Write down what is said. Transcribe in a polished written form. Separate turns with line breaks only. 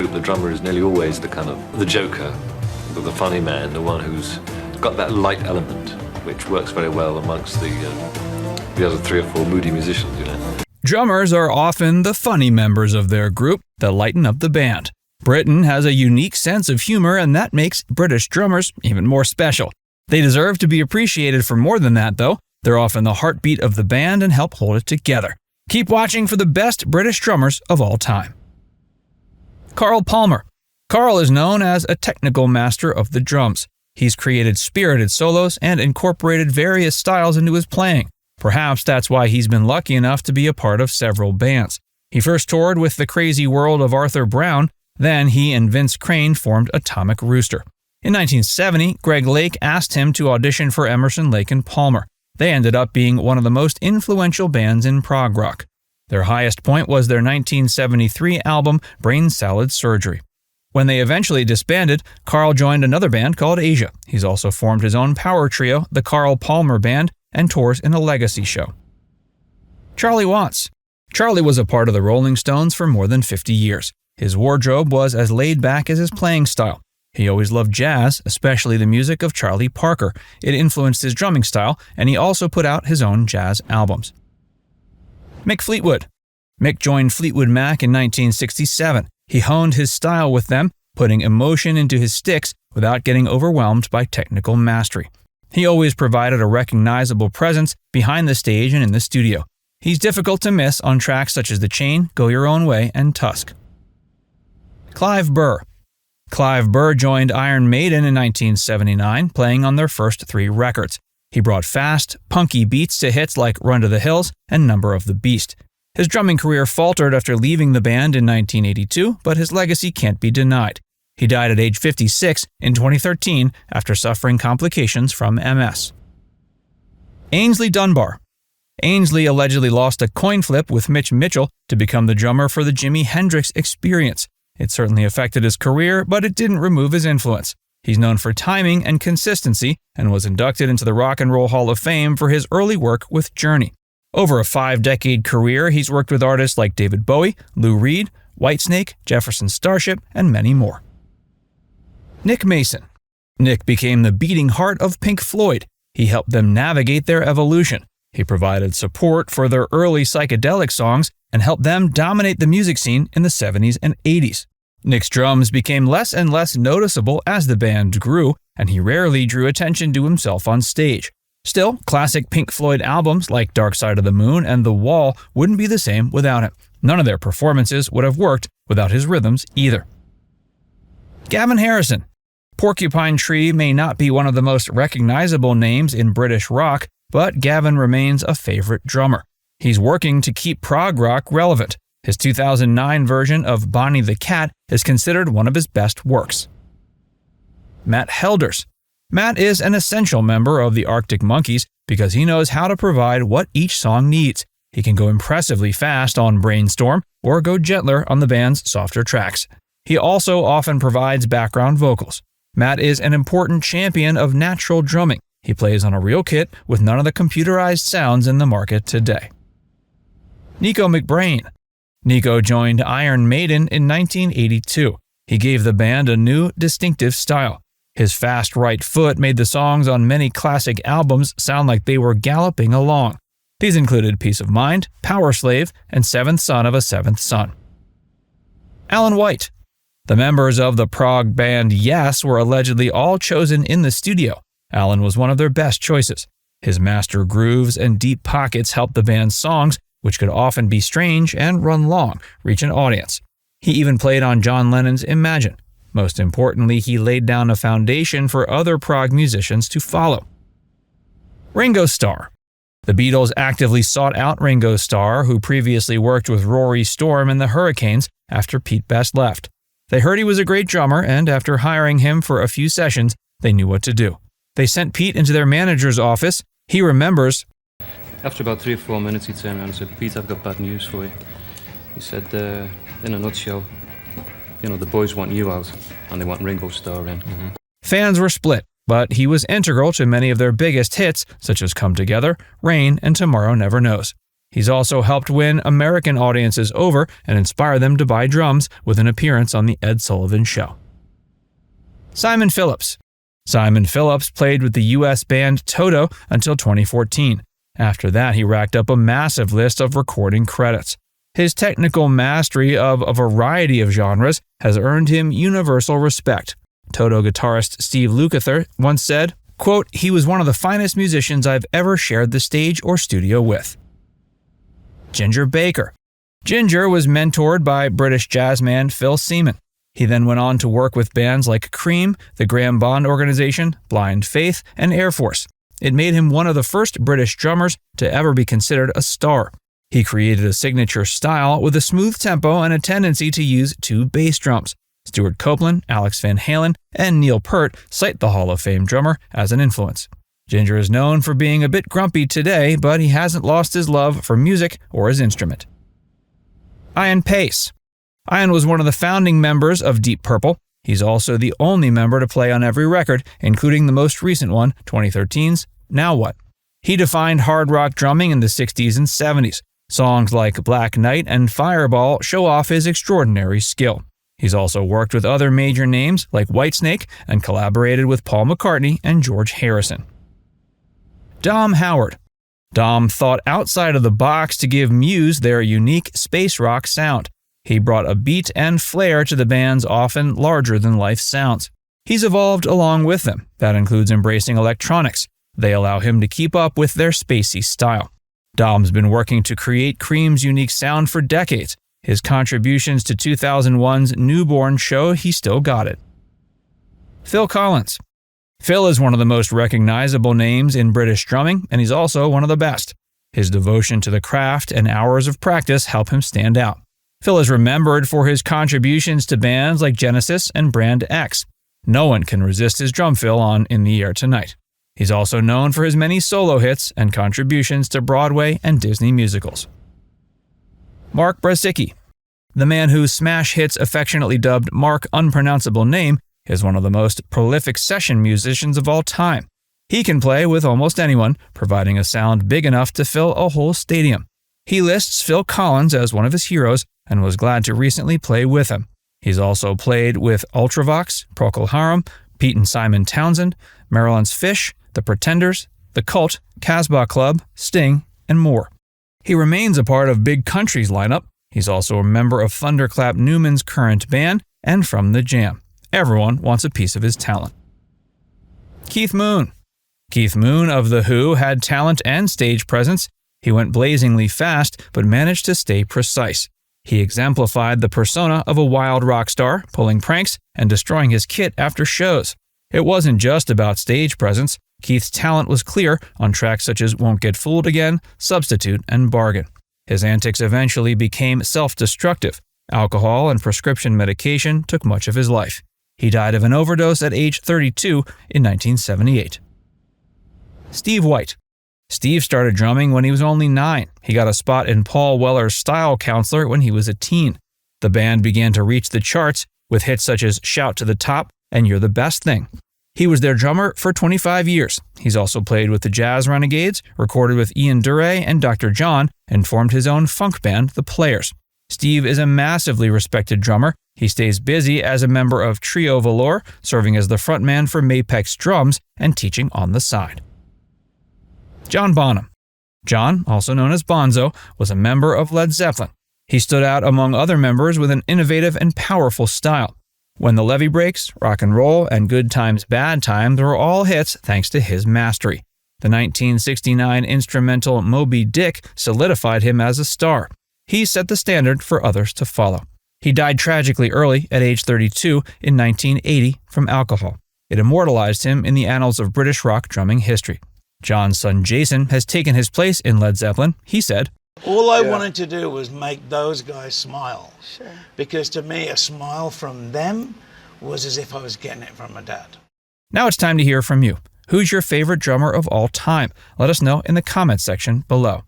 group, the drummer is nearly always the kind of the joker, the funny man, the one who's got that light element, which works very well amongst the other 3 or 4 moody musicians, you know.
Drummers are often the funny members of their group that lighten up the band. Britain has a unique sense of humor, and that makes British drummers even more special. They deserve to be appreciated for more than that, though. They're often the heartbeat of the band and help hold it together. Keep watching for the best British drummers of all time. Carl Palmer. Carl is known as a technical master of the drums. He's created spirited solos and incorporated various styles into his playing. Perhaps that's why he's been lucky enough to be a part of several bands. He first toured with the Crazy World of Arthur Brown, then he and Vince Crane formed Atomic Rooster. In 1970, Greg Lake asked him to audition for Emerson, Lake and Palmer. They ended up being one of the most influential bands in prog rock. Their highest point was their 1973 album, Brain Salad Surgery. When they eventually disbanded, Carl joined another band called Asia. He's also formed his own power trio, the Carl Palmer Band, and tours in a legacy show. Charlie Watts. Charlie was a part of the Rolling Stones for more than 50 years. His wardrobe was as laid back as his playing style. He always loved jazz, especially the music of Charlie Parker. It influenced his drumming style, and he also put out his own jazz albums. Mick Fleetwood. Mick joined Fleetwood Mac in 1967. He honed his style with them, putting emotion into his sticks without getting overwhelmed by technical mastery. He always provided a recognizable presence behind the stage and in the studio. He's difficult to miss on tracks such as The Chain, Go Your Own Way, and Tusk. Clive Burr. Clive Burr joined Iron Maiden in 1979, playing on their first 3 records. He brought fast, punky beats to hits like Run to the Hills and Number of the Beast. His drumming career faltered after leaving the band in 1982, but his legacy can't be denied. He died at age 56 in 2013 after suffering complications from MS. Aynsley Dunbar. Aynsley allegedly lost a coin flip with Mitch Mitchell to become the drummer for the Jimi Hendrix Experience. It certainly affected his career, but it didn't remove his influence. He's known for timing and consistency and was inducted into the Rock and Roll Hall of Fame for his early work with Journey. Over a 5-decade career, he's worked with artists like David Bowie, Lou Reed, Whitesnake, Jefferson Starship, and many more. Nick Mason. Nick became the beating heart of Pink Floyd. He helped them navigate their evolution. He provided support for their early psychedelic songs and helped them dominate the music scene in the 70s and 80s. Nick's drums became less and less noticeable as the band grew, and he rarely drew attention to himself on stage. Still, classic Pink Floyd albums like Dark Side of the Moon and The Wall wouldn't be the same without him. None of their performances would have worked without his rhythms either. Gavin Harrison. Porcupine Tree may not be one of the most recognizable names in British rock, but Gavin remains a favorite drummer. He's working to keep prog rock relevant. His 2009 version of Bonnie the Cat is considered one of his best works. Matt Helders. Matt is an essential member of the Arctic Monkeys because he knows how to provide what each song needs. He can go impressively fast on Brainstorm or go gentler on the band's softer tracks. He also often provides background vocals. Matt is an important champion of natural drumming. He plays on a real kit with none of the computerized sounds in the market today. Niko McBrain. Niko joined Iron Maiden in 1982. He gave the band a new, distinctive style. His fast right foot made the songs on many classic albums sound like they were galloping along. These included Peace of Mind, Power Slave, and Seventh Son of a Seventh Son. Alan White. The members of the prog band Yes were allegedly all chosen in the studio. Alan was one of their best choices. His master grooves and deep pockets helped the band's songs, which could often be strange and run long, reach an audience. He even played on John Lennon's Imagine. Most importantly, he laid down a foundation for other prog musicians to follow. Ringo Starr. The Beatles actively sought out Ringo Starr, who previously worked with Rory Storm and the Hurricanes after Pete Best left. They heard he was a great drummer, and after hiring him for a few sessions, they knew what to do. They sent Pete into their manager's office. He remembers,
after about 3 or 4 minutes, he turned around and said, "Pete, I've got bad news for you." He said, in a nutshell, the boys want you out, and they want Ringo Starr in.
Fans were split, but he was integral to many of their biggest hits, such as Come Together, Rain, and Tomorrow Never Knows. He's also helped win American audiences over and inspire them to buy drums with an appearance on The Ed Sullivan Show. Simon Phillips. Simon Phillips played with the U.S. band Toto until 2014. After that, he racked up a massive list of recording credits. His technical mastery of a variety of genres has earned him universal respect. Toto guitarist Steve Lukather once said, quote, "He was one of the finest musicians I've ever shared the stage or studio with." Ginger Baker. Ginger was mentored by British jazzman Phil Seaman. He then went on to work with bands like Cream, the Graham Bond Organization, Blind Faith, and Air Force. It made him one of the first British drummers to ever be considered a star. He created a signature style with a smooth tempo and a tendency to use two bass drums. Stuart Copeland, Alex Van Halen, and Neil Peart cite the Hall of Fame drummer as an influence. Ginger is known for being a bit grumpy today, but he hasn't lost his love for music or his instrument. Ian Paice. Ian was one of the founding members of Deep Purple. He's also the only member to play on every record, including the most recent one, 2013's Now What. He defined hard rock drumming in the 60s and 70s. Songs like Black Knight and Fireball show off his extraordinary skill. He's also worked with other major names like Whitesnake and collaborated with Paul McCartney and George Harrison. Dom Howard. Dom thought outside of the box to give Muse their unique space rock sound. He brought a beat and flair to the band's often larger-than-life sounds. He's evolved along with them. That includes embracing electronics. They allow him to keep up with their spacey style. Dom's been working to create Cream's unique sound for decades. His contributions to 2001's Newborn show he still got it. Phil Collins. Phil is one of the most recognizable names in British drumming, and he's also one of the best. His devotion to the craft and hours of practice help him stand out. Phil is remembered for his contributions to bands like Genesis and Brand X. No one can resist his drum fill on In the Air Tonight. He's also known for his many solo hits and contributions to Broadway and Disney musicals. Mark Brzeciki. The man whose smash hits affectionately dubbed Mark Unpronounceable Name is one of the most prolific session musicians of all time. He can play with almost anyone, providing a sound big enough to fill a whole stadium. He lists Phil Collins as one of his heroes and was glad to recently play with him. He's also played with Ultravox, Procol Harum, Pete and Simon Townsend, Marilyn's Fish, The Pretenders, The Cult, Casbah Club, Sting, and more. He remains a part of Big Country's lineup. He's also a member of Thunderclap Newman's current band and From the Jam. Everyone wants a piece of his talent. Keith Moon. Keith Moon of The Who had talent and stage presence. He went blazingly fast, but managed to stay precise. He exemplified the persona of a wild rock star, pulling pranks and destroying his kit after shows. It wasn't just about stage presence. Keith's talent was clear on tracks such as Won't Get Fooled Again, Substitute, and Bargain. His antics eventually became self-destructive. Alcohol and prescription medication took much of his life. He died of an overdose at age 32 in 1978. Steve White. Steve started drumming when he was only 9. He got a spot in Paul Weller's Style Counselor when he was a teen. The band began to reach the charts with hits such as Shout to the Top and You're the Best Thing. He was their drummer for 25 years. He's also played with the Jazz Renegades, recorded with Ian Duray and Dr. John, and formed his own funk band, The Players. Steve is a massively respected drummer. He stays busy as a member of Trio Velour, serving as the frontman for Mapex Drums and teaching on the side. John Bonham. John, also known as Bonzo, was a member of Led Zeppelin. He stood out among other members with an innovative and powerful style. When the Levee Breaks, Rock and Roll, and Good Times, Bad Times were all hits thanks to his mastery. The 1969 instrumental Moby Dick solidified him as a star. He set the standard for others to follow. He died tragically early at age 32 in 1980 from alcohol. It immortalized him in the annals of British rock drumming history. John's son Jason has taken his place in Led Zeppelin. He said,
all I wanted to do was make those guys smile. Sure. Because to me, a smile from them was as if I was getting it from my dad.
Now it's time to hear from you. Who's your favorite drummer of all time? Let us know in the comments section below.